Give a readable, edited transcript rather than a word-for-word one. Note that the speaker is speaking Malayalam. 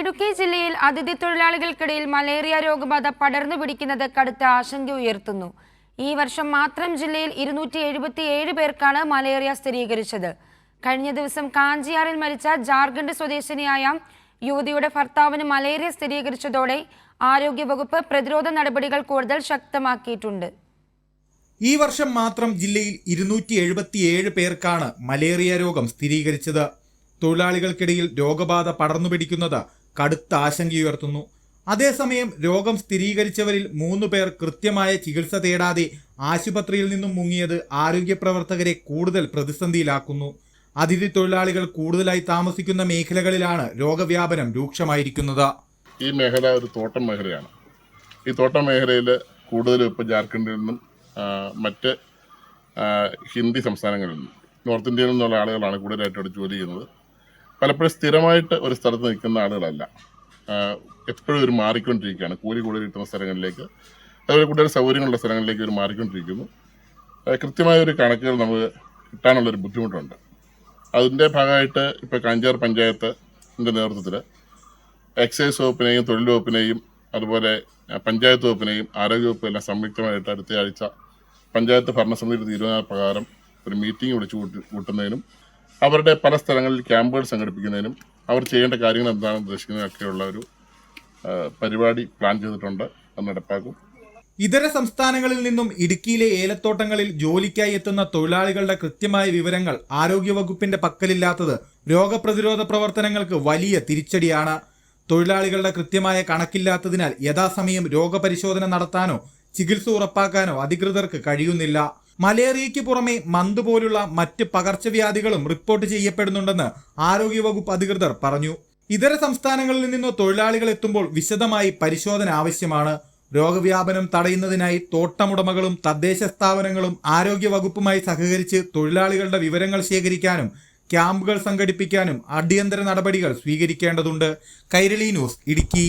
ഇടുക്കി ജില്ലയിൽ അതിഥി തൊഴിലാളികൾക്കിടയിൽ മലേറിയ രോഗബാധ പടർന്നു പിടിക്കുന്നത് കടുത്ത ആശങ്ക ഉയർത്തുന്നു. ഈ വർഷം മാത്രം ജില്ലയിൽ 277 പേർക്കാണ് മലേറിയ സ്ഥിരീകരിച്ചത്. കഴിഞ്ഞ ദിവസം കാഞ്ചിയാറിൽ മരിച്ച ജാർഖണ്ഡ് സ്വദേശിനിയായ യുവതിയുടെ ഭർത്താവിന് മലേറിയ സ്ഥിരീകരിച്ചതോടെ ആരോഗ്യവകുപ്പ് പ്രതിരോധ നടപടികൾ കൂടുതൽ ശക്തമാക്കിയിട്ടുണ്ട്. ഈ വർഷം മാത്രം ജില്ലയിൽ 277 പേർക്കാണ് മലേറിയ രോഗം സ്ഥിരീകരിച്ചത്. തൊഴിലാളികൾക്കിടയിൽ രോഗബാധ പടർന്നു പിടിക്കുന്നത് കടുത്ത ആശങ്കയുയർത്തുന്നു. അതേസമയം രോഗം സ്ഥിരീകരിച്ചവരിൽ 3 പേർ കൃത്യമായ ചികിത്സ തേടാതെ ആശുപത്രിയിൽ നിന്നും മുങ്ങിയത് ആരോഗ്യപ്രവർത്തകരെ കൂടുതൽ പ്രതിസന്ധിയിലാക്കുന്നു. അതിഥി തൊഴിലാളികൾ കൂടുതലായി താമസിക്കുന്ന മേഖലകളിലാണ് രോഗവ്യാപനം രൂക്ഷമായിരിക്കുന്നത്. ഈ മേഖല ഒരു തോട്ടം മേഖലയാണ്. ഈ തോട്ടം മേഖലയിൽ കൂടുതലും ഇപ്പോൾ ജാർഖണ്ഡിൽ നിന്നും മറ്റ് ഹിന്ദി സംസ്ഥാനങ്ങളിൽ നിന്നും നോർത്ത് ഇന്ത്യയിൽ നിന്നുള്ള ആളുകളാണ് കൂടുതലായിട്ട് അവിടെ ജോലി ചെയ്യുന്നത്. പലപ്പോഴും സ്ഥിരമായിട്ട് ഒരു സ്ഥലത്ത് നിൽക്കുന്ന ആളുകളല്ല, എപ്പോഴും ഒരു മാറിക്കൊണ്ടിരിക്കുകയാണ്. കൂലി കൂടുതൽ കിട്ടുന്ന സ്ഥലങ്ങളിലേക്ക്, അതുപോലെ കൂടുതൽ സൗകര്യങ്ങളുള്ള സ്ഥലങ്ങളിലേക്ക് ഒരു മാറിക്കൊണ്ടിരിക്കുന്നു. കൃത്യമായ ഒരു കണക്കുകൾ നമുക്ക് കിട്ടാനുള്ളൊരു ബുദ്ധിമുട്ടുണ്ട്. അതിൻ്റെ ഭാഗമായിട്ട് ഇപ്പോൾ കാഞ്ചാർ പഞ്ചായത്തിൻ്റെ നേതൃത്വത്തിൽ എക്സൈസ് വകുപ്പിനെയും തൊഴിൽ വകുപ്പിനെയും അതുപോലെ പഞ്ചായത്ത് വകുപ്പിനെയും ആരോഗ്യവകുപ്പ് എല്ലാം സംയുക്തമായിട്ട് അടുത്ത ആഴ്ച പഞ്ചായത്ത് ഭരണസമിതിയുടെ തീരുമാനപ്രകാരം ഒരു മീറ്റിംഗ് വിളിച്ചു കൂട്ടുന്നതിനും അവരുടെ പല സ്ഥലങ്ങളിൽ ക്യാമ്പുകൾ സംഘടിപ്പിക്കുന്നതിനും അവർ ചെയ്യേണ്ട കാര്യങ്ങൾ എന്താണെന്ന് ഉദ്ദേശിക്കുന്നതൊക്കെയുള്ള ഒരു പരിപാടി പ്ലാൻ ചെയ്തിട്ടുണ്ട്. അത് നടപ്പാക്കും. ഇതര സംസ്ഥാനങ്ങളിൽ നിന്നും ഇടുക്കിയിലെ ഏലത്തോട്ടങ്ങളിൽ ജോലിക്കായി എത്തുന്ന തൊഴിലാളികളുടെ കൃത്യമായ വിവരങ്ങൾ ആരോഗ്യവകുപ്പിന്റെ പക്കലില്ലാത്തത് രോഗപ്രതിരോധ പ്രവർത്തനങ്ങൾക്ക് വലിയ തിരിച്ചടിയാണ്. തൊഴിലാളികളുടെ കൃത്യമായ കണക്കില്ലാത്തതിനാൽ യഥാസമയം രോഗപരിശോധന നടത്താനോ ചികിത്സ ഉറപ്പാക്കാനോ അധികൃതർക്ക് കഴിയുന്നില്ല. മലേറിയയ്ക്ക് പുറമെ മന്ത് പോലുള്ള മറ്റ് പകർച്ചവ്യാധികളും റിപ്പോർട്ട് ചെയ്യപ്പെടുന്നുണ്ടെന്ന് ആരോഗ്യവകുപ്പ് അധികൃതർ പറഞ്ഞു. ഇതര സംസ്ഥാനങ്ങളിൽ നിന്നോ തൊഴിലാളികൾ എത്തുമ്പോൾ വിശദമായി പരിശോധന ആവശ്യമാണ്. രോഗവ്യാപനം തടയുന്നതിനായി തോട്ടമുടമകളും തദ്ദേശ സ്ഥാപനങ്ങളും ആരോഗ്യവകുപ്പുമായി സഹകരിച്ച് തൊഴിലാളികളുടെ വിവരങ്ങൾ ശേഖരിക്കാനും ക്യാമ്പുകൾ സംഘടിപ്പിക്കാനും അടിയന്തര നടപടികൾ സ്വീകരിക്കേണ്ടതുണ്ട്. കൈരളി ന്യൂസ്, ഇടുക്കി.